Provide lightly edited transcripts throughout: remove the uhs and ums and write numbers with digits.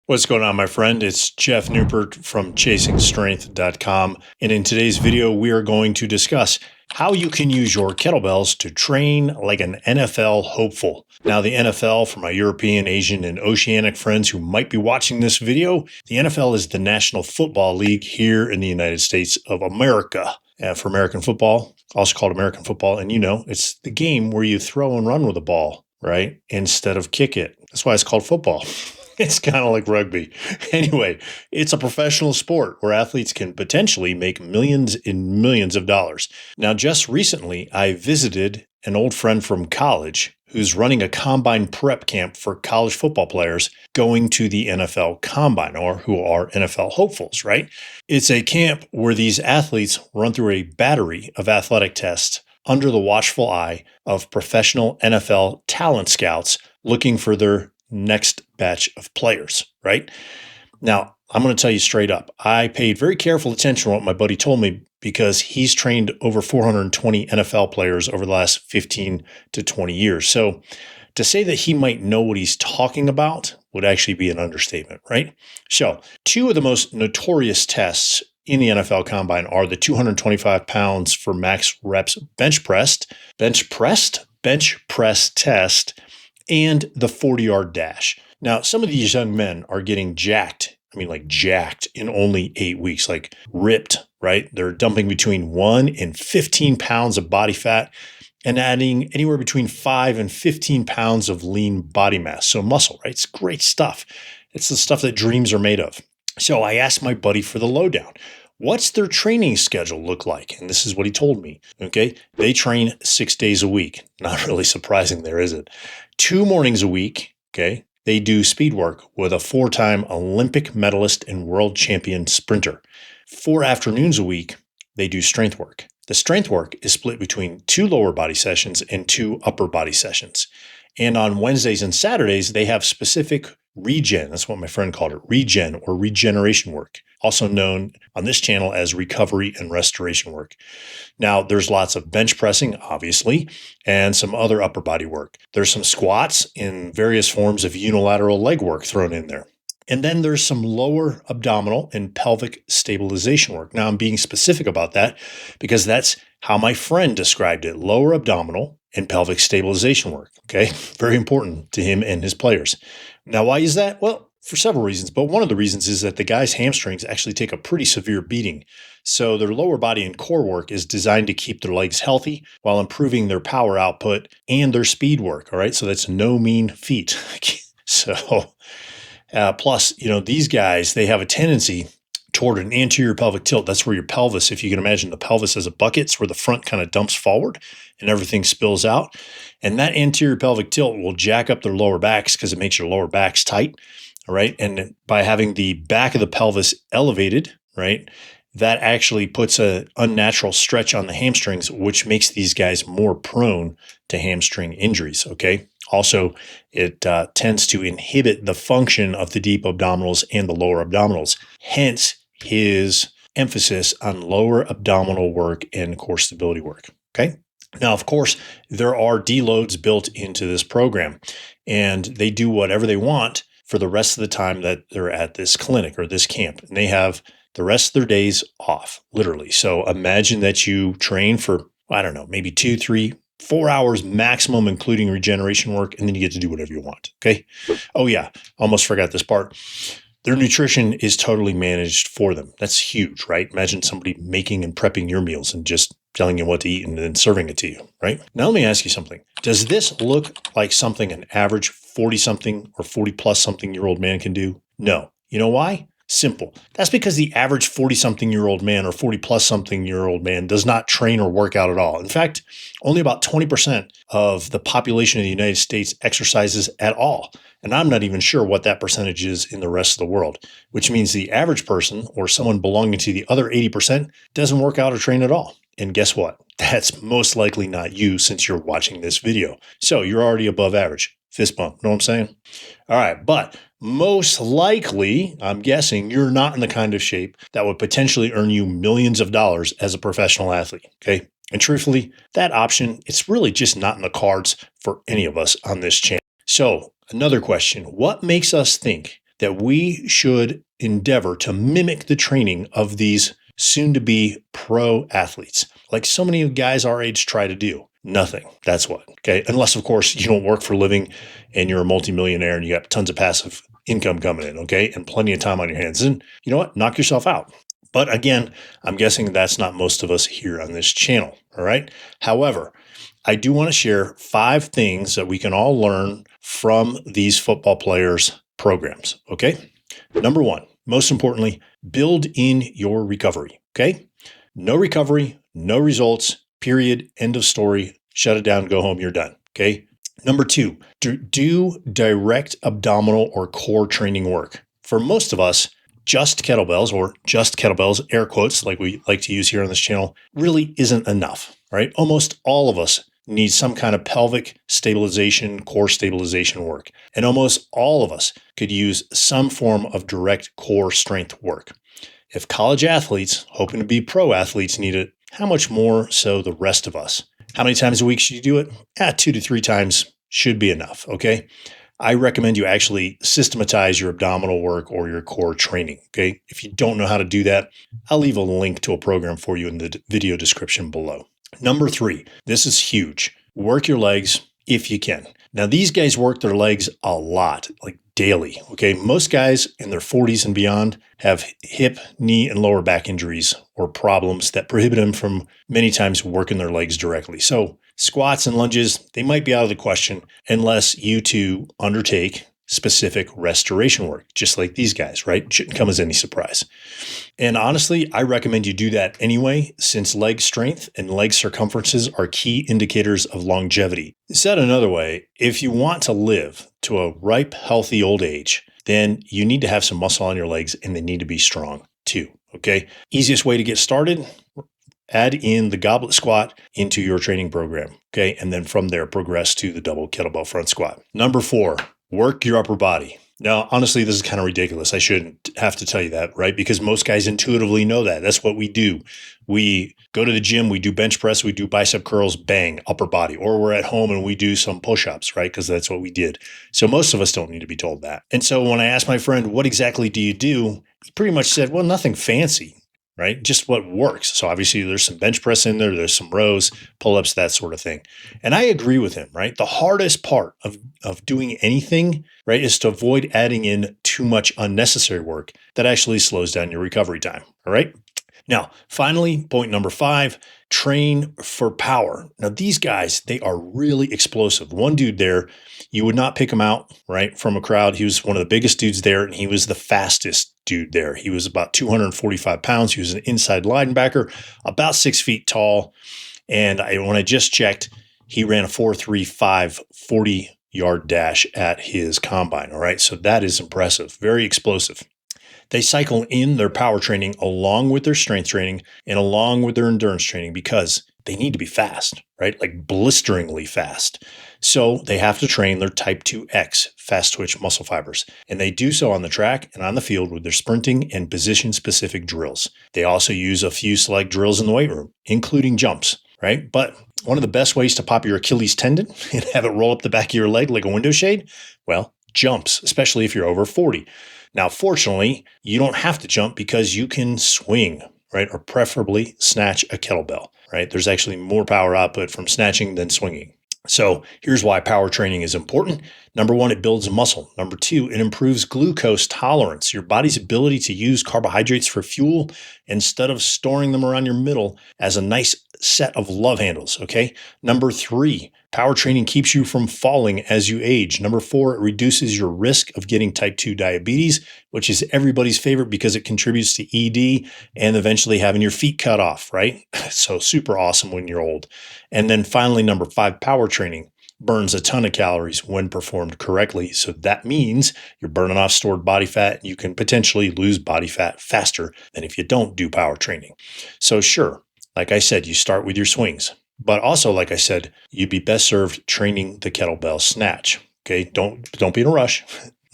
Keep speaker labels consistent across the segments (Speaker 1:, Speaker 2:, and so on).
Speaker 1: What's going on, my friend? It's Jeff Newport from ChasingStrength.com. And in today's video, we are going to discuss how you can use your kettlebells to train like an NFL hopeful. Now, the NFL, for my European, Asian, and Oceanic friends who might be watching this video, the NFL is the National Football League here in the United States of America. For American football, also called American football. And you know, it's the game where you throw and run with a ball, right? Instead of kick it. That's why it's called football. It's kind of like rugby. Anyway, it's a professional sport where athletes can potentially make millions and millions of dollars. Now, just recently, I visited an old friend from college who's running a combine prep camp for college football players going to the NFL combine, or who are NFL hopefuls, right? It's a camp where these athletes run through a battery of athletic tests under the watchful eye of professional NFL talent scouts looking for their next batch of players, right? Now, I'm going to tell you straight up, I paid very careful attention to what my buddy told me because he's trained over 420 NFL players over the last 15 to 20 years. So to say that he might know what he's talking about would actually be an understatement, right? So two of the most notorious tests in the NFL combine are the 225 pounds for max reps bench press test, and the 40-yard dash. Now, some of these young men are getting jacked. I mean, like jacked in only 8 weeks, like ripped, right? They're dumping between 1 and 15 pounds of body fat and adding anywhere between 5 and 15 pounds of lean body mass. So muscle, right? It's great stuff. It's the stuff that dreams are made of. So I asked my buddy for the lowdown. What's their training schedule look like? And this is what he told me, okay? They train 6 days a week. Not really surprising there, is it? 2 mornings a week, okay? They do speed work with a 4-time Olympic medalist and world champion sprinter. 4 afternoons a week, they do strength work. The strength work is split between 2 lower body sessions and 2 upper body sessions. And on Wednesdays and Saturdays, they have specific regen. That's what my friend called it, regen or regeneration work, also known on this channel as recovery and restoration work. Now, there's lots of bench pressing, obviously, and some other upper body work. There's some squats in various forms of unilateral leg work thrown in there. And then there's some lower abdominal and pelvic stabilization work. Now, I'm being specific about that because that's how my friend described it, lower abdominal and pelvic stabilization work, okay? Very important to him and his players. Now, why is that? Well, for several reasons, but one of the reasons is that the guy's hamstrings actually take a pretty severe beating. So their lower body and core work is designed to keep their legs healthy while improving their power output and their speed work, all right? So that's no mean feat. Plus, you know, these guys, they have a tendency toward an anterior pelvic tilt. That's where your pelvis, if you can imagine the pelvis as a bucket, it's where the front kind of dumps forward and everything spills out. And that anterior pelvic tilt will jack up their lower backs because it makes your lower backs tight, all right? And by having the back of the pelvis elevated, right, that actually puts an unnatural stretch on the hamstrings, which makes these guys more prone to hamstring injuries, okay? Also, it tends to inhibit the function of the deep abdominals and the lower abdominals, hence his emphasis on lower abdominal work and core stability work, okay? Now, of course, there are deloads built into this program, and they do whatever they want for the rest of the time that they're at this clinic or this camp, and they have the rest of their days off, literally. So imagine that you train for, I don't know, maybe 2, 3, 4 hours maximum, including regeneration work, and then you get to do whatever you want, okay? Oh yeah, almost forgot this part. Their nutrition is totally managed for them. That's huge, right? Imagine somebody making and prepping your meals and just telling you what to eat and then serving it to you, right? Now let me ask you something. Does this look like something an average 40-something or 40-plus-something-year-old man can do? No. You know why? Simple. That's because the average 40-something-year-old man or 40-plus-something-year-old man does not train or work out at all. In fact, only about 20% of the population of the United States exercises at all. And I'm not even sure what that percentage is in the rest of the world, which means the average person or someone belonging to the other 80% doesn't work out or train at all. And guess what? That's most likely not you since you're watching this video. So you're already above average. Fist bump. Know what I'm saying? All right. But most likely, I'm guessing you're not in the kind of shape that would potentially earn you millions of dollars as a professional athlete. Okay. And truthfully, that option, it's really just not in the cards for any of us on this channel. So another question, what makes us think that we should endeavor to mimic the training of these soon-to-be pro athletes, like so many guys our age try to do. Nothing. That's what. Okay. Unless, of course, you don't work for a living and you're a multimillionaire and you got tons of passive income coming in. Okay. And plenty of time on your hands. And you know what? Knock yourself out. But again, I'm guessing that's not most of us here on this channel. All right. However, I do want to share 5 things that we can all learn from these football players' programs. Okay. Number 1, most importantly, build in your recovery. Okay. No recovery, no results, period. End of story. Shut it down. Go home. You're done. Okay. Number 2, do direct abdominal or core training work. For most of us, just kettlebells or just kettlebells, air quotes, like we like to use here on this channel, really isn't enough, right? Almost all of us need some kind of pelvic stabilization, core stabilization work. And almost all of us could use some form of direct core strength work. If college athletes, hoping to be pro athletes, need it, how much more so the rest of us? How many times a week should you do it? 2 to 3 times should be enough, okay? I recommend you actually systematize your abdominal work or your core training, okay? If you don't know how to do that, I'll leave a link to a program for you in the video description below. Number 3, this is huge. Work your legs if you can. Now, these guys work their legs a lot, like daily, okay? Most guys in their 40s and beyond have hip, knee, and lower back injuries or problems that prohibit them from many times working their legs directly. So squats and lunges, they might be out of the question unless you two undertake specific restoration work, just like these guys, right? Shouldn't come as any surprise. And honestly, I recommend you do that anyway, since leg strength and leg circumferences are key indicators of longevity. Said another way, if you want to live to a ripe, healthy old age, then you need to have some muscle on your legs and they need to be strong too, okay? Easiest way to get started, add in the goblet squat into your training program, okay? And then from there, progress to the double kettlebell front squat. Number 4, work your upper body. Now, honestly, this is kind of ridiculous. I shouldn't have to tell you that, right? Because most guys intuitively know that. That's what we do. We go to the gym, we do bench press, we do bicep curls, bang, upper body. Or we're at home and we do some push-ups, right? Because that's what we did. So most of us don't need to be told that. And so when I asked my friend, what exactly do you do? He pretty much said, well, nothing fancy, right? Just what works. So obviously there's some bench press in there, there's some rows, pull-ups, that sort of thing. And I agree with him, right? The hardest part of doing anything, right, is to avoid adding in too much unnecessary work that actually slows down your recovery time, all right? Now, finally, point number 5, train for power. Now, these guys, they are really explosive. One dude there, you would not pick him out, right, from a crowd. He was one of the biggest dudes there, and he was the fastest dude there. He was about 245 pounds. He was an inside linebacker, about 6 feet tall. And when I just checked, he ran a 4.35 40-yard dash at his combine, all right? So that is impressive, very explosive. They cycle in their power training along with their strength training and along with their endurance training because they need to be fast, right? Like blisteringly fast. So they have to train their type 2X, fast twitch muscle fibers. And they do so on the track and on the field with their sprinting and position-specific drills. They also use a few select drills in the weight room, including jumps, right? But one of the best ways to pop your Achilles tendon and have it roll up the back of your leg like a window shade, well, jumps, especially if you're over 40. Now, fortunately, you don't have to jump because you can swing, right? Or preferably snatch a kettlebell, right? There's actually more power output from snatching than swinging. So here's why power training is important. Number 1, it builds muscle. Number 2, it improves glucose tolerance, your body's ability to use carbohydrates for fuel instead of storing them around your middle as a nice set of love handles, okay? Number 3, power training keeps you from falling as you age. Number 4, it reduces your risk of getting type 2 diabetes, which is everybody's favorite because it contributes to ED and eventually having your feet cut off, right? So super awesome when you're old. And then finally, number 5, power training burns a ton of calories when performed correctly. So that means you're burning off stored body fat. You can potentially lose body fat faster than if you don't do power training. So sure, like I said, you start with your swings. But also, like I said, you'd be best served training the kettlebell snatch. Okay, don't be in a rush.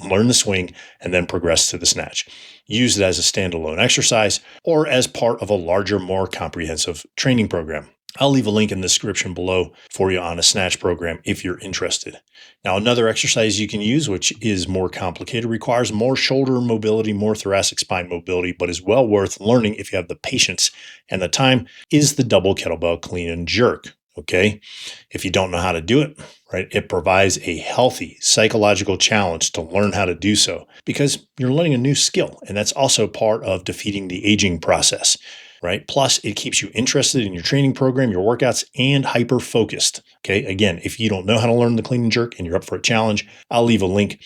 Speaker 1: Learn the swing and then progress to the snatch. Use it as a standalone exercise or as part of a larger, more comprehensive training program. I'll leave a link in the description below for you on a Snatch program if you're interested. Now, another exercise you can use, which is more complicated, requires more shoulder mobility, more thoracic spine mobility, but is well worth learning if you have the patience and the time, is the double kettlebell clean and jerk. Okay. If you don't know how to do it, right, it provides a healthy psychological challenge to learn how to do so because you're learning a new skill. And that's also part of defeating the aging process, right? Plus, it keeps you interested in your training program, your workouts, and hyper focused. Okay. Again, if you don't know how to learn the clean and jerk and you're up for a challenge, I'll leave a link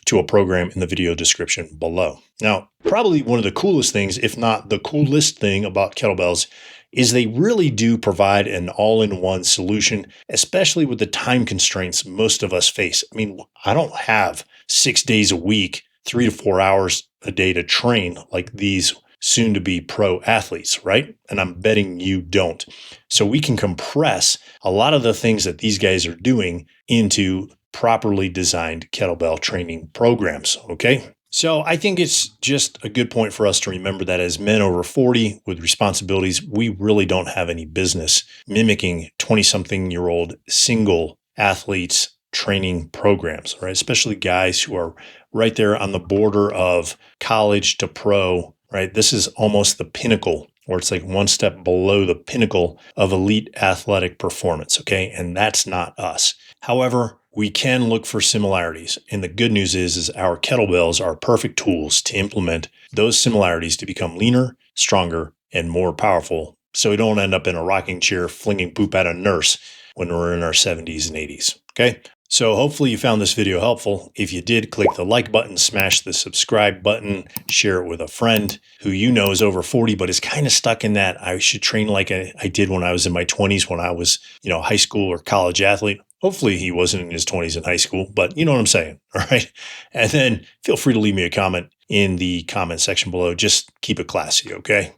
Speaker 1: to a program in the video description below. Now, probably one of the coolest things, if not the coolest thing about kettlebells, is they really do provide an all-in-one solution, especially with the time constraints most of us face. I mean, I don't have 6 days a week, 3 to 4 hours a day to train like these soon-to-be pro athletes, right? And I'm betting you don't. So we can compress a lot of the things that these guys are doing into properly designed kettlebell training programs, okay? So I think it's just a good point for us to remember that as men over 40 with responsibilities, we really don't have any business mimicking 20-something-year-old single athletes training programs, right? Especially guys who are right there on the border of college to pro, right? This is almost the pinnacle, or it's like one step below the pinnacle of elite athletic performance, okay? And that's not us. However, we can look for similarities. And the good news is our kettlebells are perfect tools to implement those similarities to become leaner, stronger, and more powerful. So we don't end up in a rocking chair flinging poop at a nurse when we're in our 70s and 80s. Okay. So hopefully you found this video helpful. If you did, click the like button, smash the subscribe button, share it with a friend who you know is over 40, but is kind of stuck in that I should train like I did when I was in my 20s, when I was, high school or college athlete. Hopefully he wasn't in his 20s in high school, but you know what I'm saying. All right. And then feel free to leave me a comment in the comment section below. Just keep it classy. Okay.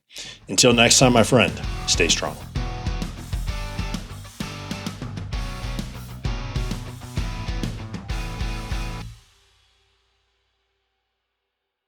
Speaker 1: Until next time, my friend, stay strong.